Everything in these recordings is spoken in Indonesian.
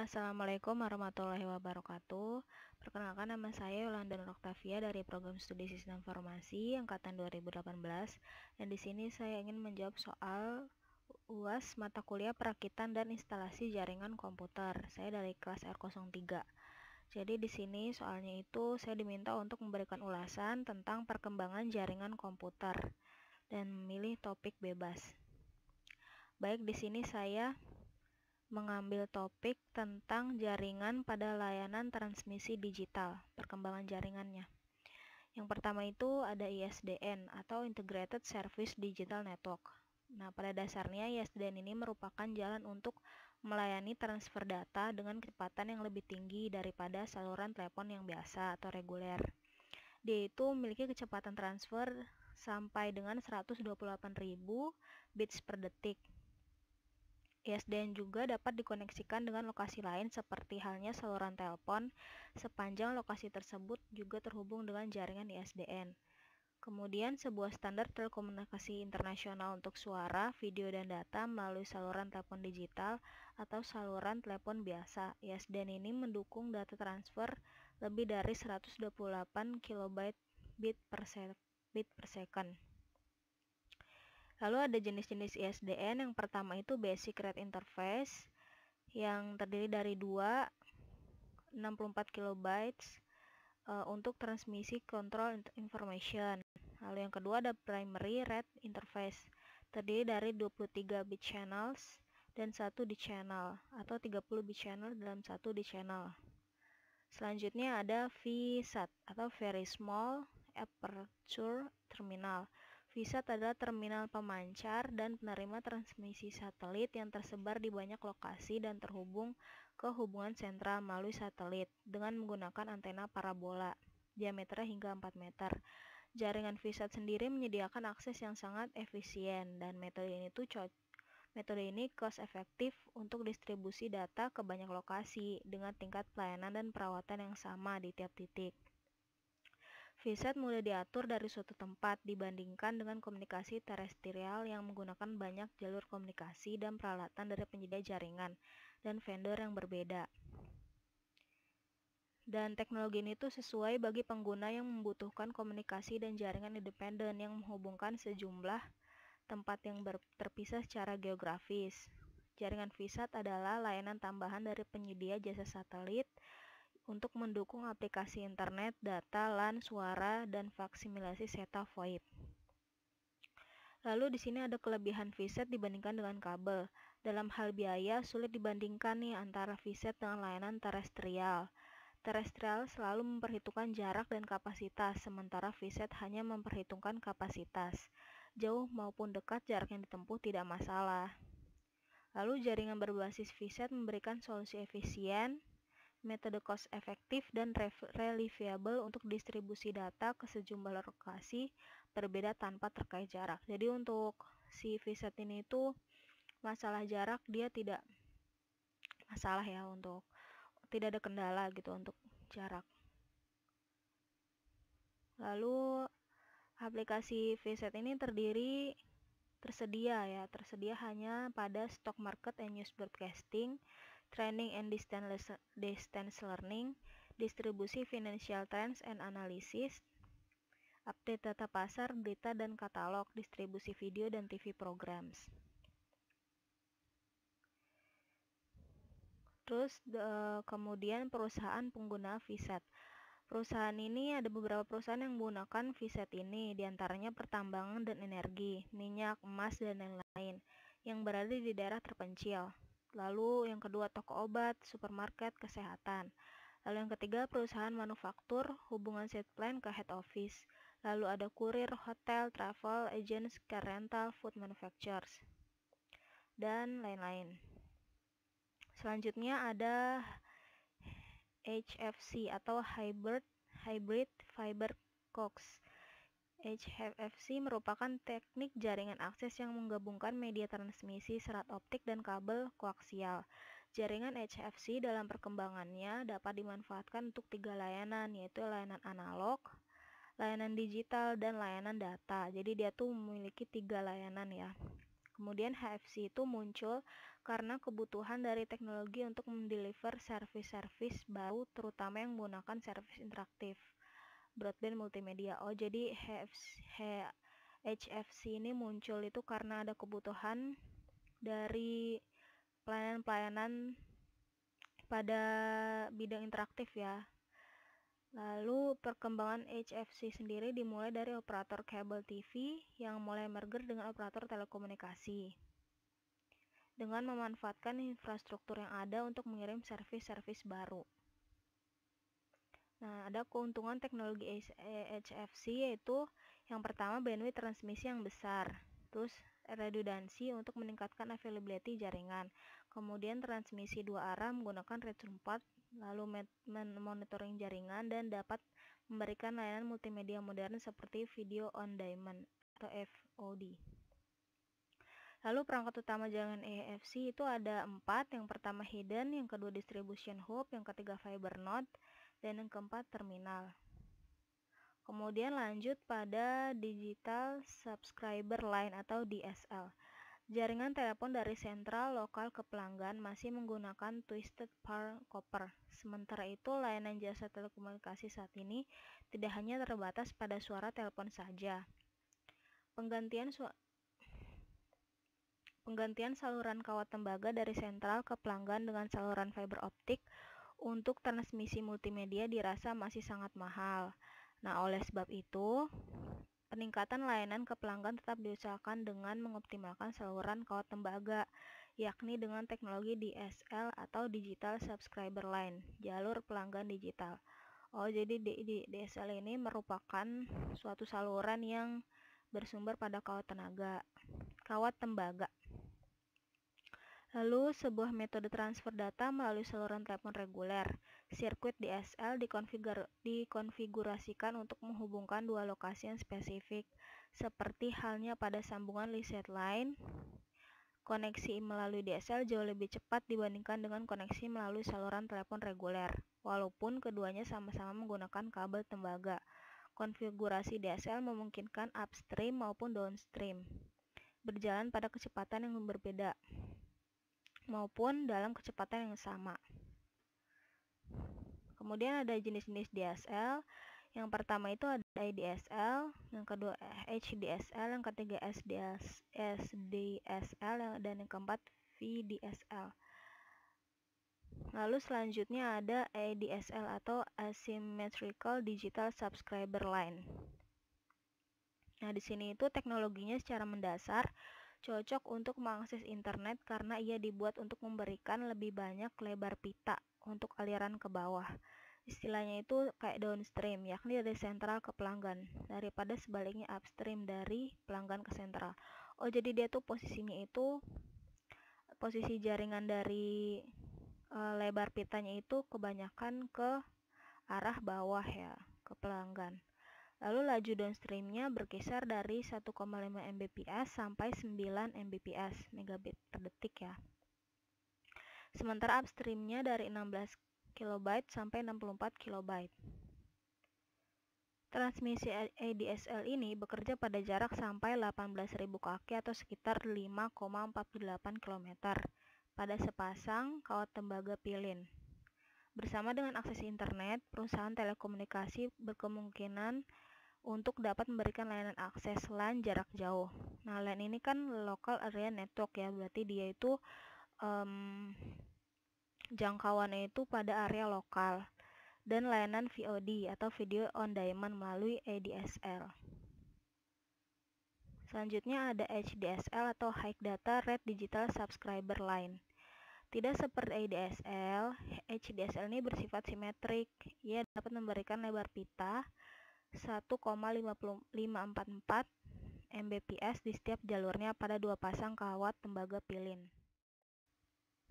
Assalamualaikum warahmatullahi wabarakatuh. Perkenalkan, nama saya Yolanda Nur Oktavia dari Program Studi Sistem Informasi Angkatan 2018. Dan di sini saya ingin menjawab soal UAS mata kuliah perakitan dan instalasi jaringan komputer. Saya dari kelas R03. Jadi di sini soalnya itu saya diminta untuk memberikan ulasan tentang perkembangan jaringan komputer dan memilih topik bebas. Baik, di sini saya mengambil topik tentang jaringan pada layanan transmisi digital, perkembangan jaringannya. Yang pertama itu ada ISDN atau Integrated Service Digital Network. Nah, pada dasarnya ISDN ini merupakan jalan untuk melayani transfer data dengan kecepatan yang lebih tinggi daripada saluran telepon yang biasa atau reguler. Dia itu memiliki kecepatan transfer sampai dengan 128.000 bits per detik. ISDN juga dapat dikoneksikan dengan lokasi lain seperti halnya saluran telepon, sepanjang lokasi tersebut juga terhubung dengan jaringan ISDN. Kemudian sebuah standar telekomunikasi internasional untuk suara, video, dan data melalui saluran telepon digital atau saluran telepon biasa. ISDN ini mendukung data transfer lebih dari 128 KB bit per second. Lalu ada jenis-jenis ISDN. Yang pertama itu Basic Rate Interface yang terdiri dari 64 KB untuk transmisi control information. Lalu yang kedua ada Primary Rate Interface, terdiri dari 23 bit channels dan 1 di channel atau 30 bit channel dalam 1 di channel. Selanjutnya ada VSAT atau Very Small Aperture Terminal. VSAT adalah terminal pemancar dan penerima transmisi satelit yang tersebar di banyak lokasi dan terhubung ke hubungan sentral melalui satelit dengan menggunakan antena parabola diameternya hingga 4 meter. Jaringan VSAT sendiri menyediakan akses yang sangat efisien dan metode ini cost efektif untuk distribusi data ke banyak lokasi dengan tingkat pelayanan dan perawatan yang sama di tiap titik. VSAT mudah diatur dari suatu tempat dibandingkan dengan komunikasi terestrial yang menggunakan banyak jalur komunikasi dan peralatan dari penyedia jaringan dan vendor yang berbeda. Dan teknologi ini tuh sesuai bagi pengguna yang membutuhkan komunikasi dan jaringan independen yang menghubungkan sejumlah tempat yang terpisah secara geografis. Jaringan VSAT adalah layanan tambahan dari penyedia jasa satelit untuk mendukung aplikasi internet, data, LAN, suara, dan faksimilasi SETA VoIP. Lalu di sini ada kelebihan VSAT dibandingkan dengan kabel. Dalam hal biaya, sulit dibandingkan nih antara VSAT dengan layanan terestrial. Terestrial selalu memperhitungkan jarak dan kapasitas, sementara VSAT hanya memperhitungkan kapasitas. Jauh maupun dekat jarak yang ditempuh tidak masalah. Lalu jaringan berbasis VSAT memberikan solusi efisien, metode cost efektif, dan reliable untuk distribusi data ke sejumlah lokasi berbeda tanpa terkait jarak. Jadi untuk si VSAT ini itu masalah jarak dia tidak masalah ya, untuk tidak ada kendala gitu untuk jarak. Lalu aplikasi VSAT ini tersedia hanya pada stock market and news broadcasting, training and distance learning, distribusi financial trends and analysis, update data pasar, berita dan katalog, distribusi video dan TV programs. Terus kemudian perusahaan pengguna VSAT. Perusahaan ini ada beberapa perusahaan yang menggunakan VSAT ini, diantaranya pertambangan dan energi, minyak, emas, dan lain-lain yang berada di daerah terpencil. Lalu yang kedua toko obat, supermarket, kesehatan. Lalu yang ketiga perusahaan manufaktur, hubungan set plan ke head office. Lalu ada kurir, hotel, travel, agents, car rental, food manufacturers, dan lain-lain. Selanjutnya ada HFC atau Hybrid Fiber Coax. HFC merupakan teknik jaringan akses yang menggabungkan media transmisi serat optik dan kabel koaksial. Jaringan HFC dalam perkembangannya dapat dimanfaatkan untuk 3 layanan, yaitu layanan analog, layanan digital, dan layanan data. Jadi dia tuh memiliki 3 layanan ya. Kemudian HFC itu muncul karena kebutuhan dari teknologi untuk mendeliver service-service baru, terutama yang menggunakan service interaktif broadband multimedia. Jadi HFC ini muncul itu karena ada kebutuhan dari pelayanan-pelayanan pada bidang interaktif ya. Lalu perkembangan HFC sendiri dimulai dari operator kabel TV yang mulai merger dengan operator telekomunikasi dengan memanfaatkan infrastruktur yang ada untuk mengirim servis-servis baru. Nah, ada keuntungan teknologi HFC yaitu yang pertama bandwidth transmisi yang besar, terus redundansi untuk meningkatkan availability jaringan, kemudian transmisi dua arah menggunakan return path, lalu monitoring jaringan, dan dapat memberikan layanan multimedia modern seperti video on demand atau VOD. Lalu perangkat utama jaringan HFC itu ada 4, yang pertama hidden, yang kedua distribution hub, yang ketiga fiber node, dan yang keempat terminal. Kemudian lanjut pada digital subscriber line atau DSL. Jaringan telepon dari sentral lokal ke pelanggan masih menggunakan twisted pair copper. Sementara itu, layanan jasa telekomunikasi saat ini tidak hanya terbatas pada suara telepon saja. Penggantian saluran kawat tembaga dari sentral ke pelanggan dengan saluran fiber optik untuk transmisi multimedia dirasa masih sangat mahal. Nah, oleh sebab itu, peningkatan layanan ke pelanggan tetap diusahakan dengan mengoptimalkan saluran kawat tembaga, yakni dengan teknologi DSL atau Digital Subscriber Line, jalur pelanggan digital. Jadi DSL ini merupakan suatu saluran yang bersumber pada kawat tembaga. Lalu, sebuah metode transfer data melalui saluran telepon reguler. Sirkuit DSL dikonfigurasikan untuk menghubungkan dua lokasi yang spesifik, seperti halnya pada sambungan Licensed Line. Koneksi melalui DSL jauh lebih cepat dibandingkan dengan koneksi melalui saluran telepon reguler, walaupun keduanya sama-sama menggunakan kabel tembaga. Konfigurasi DSL memungkinkan upstream maupun downstream berjalan pada kecepatan yang berbeda maupun dalam kecepatan yang sama. Kemudian ada jenis-jenis DSL. Yang pertama itu ada ADSL, yang kedua HDSL, yang ketiga SDSL, dan yang keempat VDSL. Lalu selanjutnya ada ADSL atau Asymmetrical Digital Subscriber Line. Nah, di sini itu teknologinya secara mendasar cocok untuk mengakses internet karena ia dibuat untuk memberikan lebih banyak lebar pita untuk aliran ke bawah. Istilahnya itu kayak downstream, yakni dari sentral ke pelanggan, daripada sebaliknya upstream dari pelanggan ke sentral. Jadi dia tuh posisinya itu, posisi jaringan dari lebar pitanya itu kebanyakan ke arah bawah ya, ke pelanggan. Lalu laju downstreamnya berkisar dari 1,5 Mbps sampai 9 Mbps megabit per detik ya. Sementara upstreamnya dari 16 KB sampai 64 KB. Transmisi ADSL ini bekerja pada jarak sampai 18.000 kaki atau sekitar 5,48 km pada sepasang kawat tembaga pilin. Bersama dengan akses internet, perusahaan telekomunikasi berkemungkinan untuk dapat memberikan layanan akses LAN jarak jauh. Nah, LAN ini kan local area network ya, berarti dia itu jangkauannya itu pada area lokal, dan layanan VOD atau video on demand melalui ADSL. Selanjutnya ada HDSL atau High Data Rate Digital Subscriber Line. Tidak seperti ADSL, HDSL ini bersifat simetrik. Ia dapat memberikan lebar pita 1,544 Mbps di setiap jalurnya pada dua pasang kawat tembaga pilin.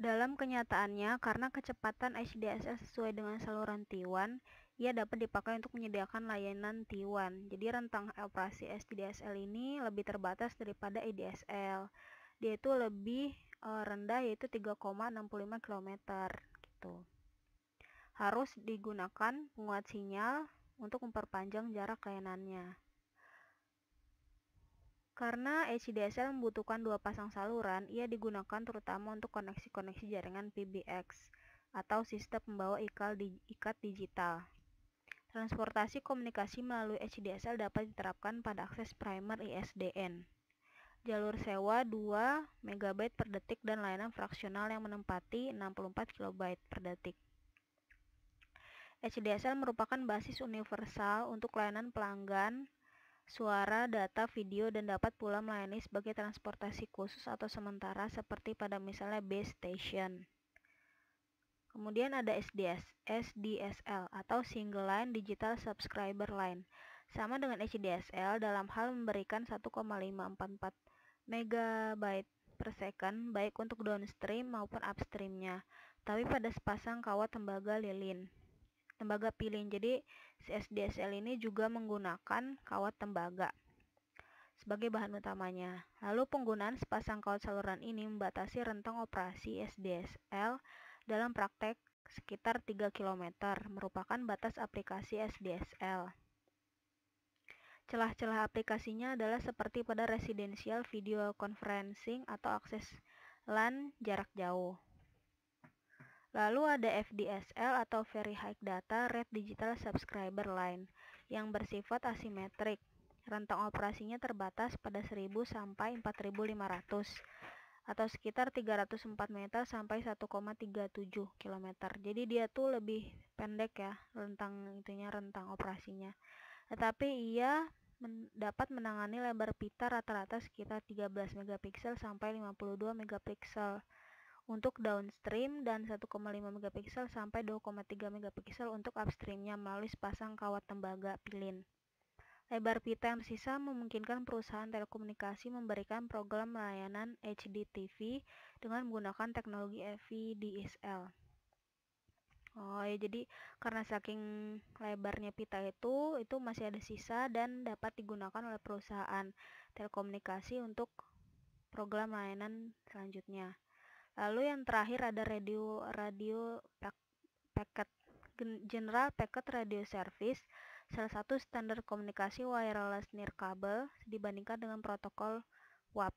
Dalam kenyataannya, karena kecepatan HDSL sesuai dengan saluran T1, ia dapat dipakai untuk menyediakan layanan T1. Jadi rentang operasi HDSL ini lebih terbatas daripada ADSL. Dia itu lebih rendah, yaitu 3,65 km gitu. Harus digunakan penguat sinyal untuk memperpanjang jarak layanannya. Karena HDSL membutuhkan dua pasang saluran, ia digunakan terutama untuk koneksi-koneksi jaringan PBX atau sistem pembawa ikat digital. Transportasi komunikasi melalui HDSL dapat diterapkan pada akses primer ISDN. Jalur sewa 2 MB per detik dan layanan fraksional yang menempati 64 KB per detik. HDSL merupakan basis universal untuk layanan pelanggan, suara, data, video, dan dapat pula melayani sebagai transportasi khusus atau sementara seperti pada misalnya base station. Kemudian ada SDSL atau Single Line Digital Subscriber Line. Sama dengan HDSL dalam hal memberikan 1,544 MB per second baik untuk downstream maupun upstreamnya, tapi pada sepasang kawat tembaga pilin. Jadi si SDSL ini juga menggunakan kawat tembaga sebagai bahan utamanya. Lalu penggunaan sepasang kawat saluran ini membatasi rentang operasi SDSL dalam praktek sekitar 3 km, merupakan batas aplikasi SDSL. Celah-celah aplikasinya adalah seperti pada residential video conferencing atau akses LAN jarak jauh. Lalu ada FDSL atau Very High Data Rate Digital Subscriber Line yang bersifat asimetrik. Rentang operasinya terbatas pada 1000 sampai 4500 atau sekitar 304 meter sampai 1,37 km. Jadi dia tuh lebih pendek ya rentang operasinya. Tetapi ia dapat menangani lebar pita rata-rata sekitar 13 megapiksel sampai 52 megapiksel untuk downstream dan 1,5 megapiksel sampai 2,3 megapiksel untuk upstreamnya melalui sepasang kawat tembaga pilin. Lebar pita yang tersisa memungkinkan perusahaan telekomunikasi memberikan program layanan HDTV dengan menggunakan teknologi FVDSL. Oh ya, jadi karena saking lebarnya pita itu masih ada sisa dan dapat digunakan oleh perusahaan telekomunikasi untuk program layanan selanjutnya. Lalu yang terakhir ada radio packet General Packet Radio Service, salah satu standar komunikasi wireless nirkabel dibandingkan dengan protokol WAP.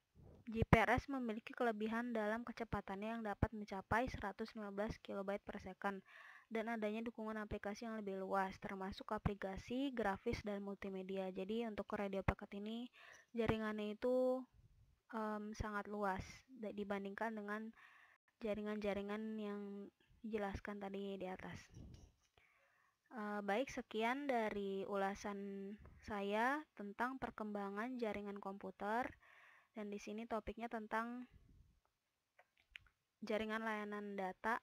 GPRS memiliki kelebihan dalam kecepatannya yang dapat mencapai 115 KB per second dan adanya dukungan aplikasi yang lebih luas, termasuk aplikasi, grafis, dan multimedia. Jadi untuk radio packet ini jaringannya itu sangat luas dibandingkan dengan jaringan-jaringan yang dijelaskan tadi di atas. Baik, sekian dari ulasan saya tentang perkembangan jaringan komputer. Dan di sini topiknya tentang jaringan layanan data,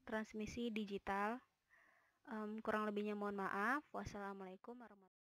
transmisi digital. Kurang lebihnya mohon maaf. Wassalamualaikum warahmatullahi wabarakatuh.